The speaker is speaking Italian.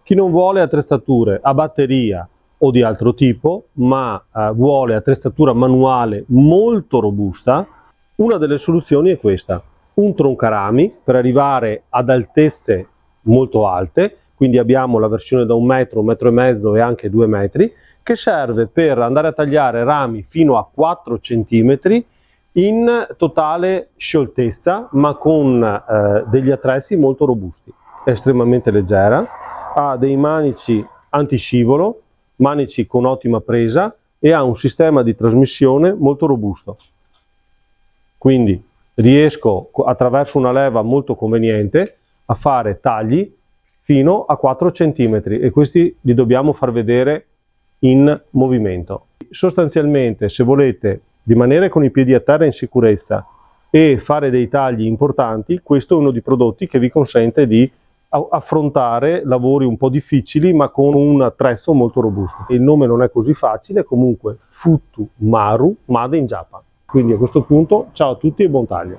Chi non vuole attrezzature a batteria o di altro tipo, ma vuole attrezzatura manuale molto robusta, una delle soluzioni è questa: un troncarami per arrivare ad altezze molto alte, quindi abbiamo la versione da 1 metro e mezzo e anche 2 metri, che serve per andare a tagliare rami fino a 4 centimetri in totale scioltezza, ma con degli attrezzi molto robusti. È estremamente leggera, ha dei manici antiscivolo, manici con ottima presa e ha un sistema di trasmissione molto robusto. Quindi riesco attraverso una leva molto conveniente a fare tagli fino a 4 cm e questi li dobbiamo far vedere in movimento. Sostanzialmente, se volete rimanere con i piedi a terra in sicurezza e fare dei tagli importanti, questo è uno dei prodotti che vi consente di affrontare lavori un po' difficili ma con un attrezzo molto robusto. Il nome non è così facile, comunque Futu Maru Made in Japan. Quindi a questo punto ciao a tutti e buon taglio.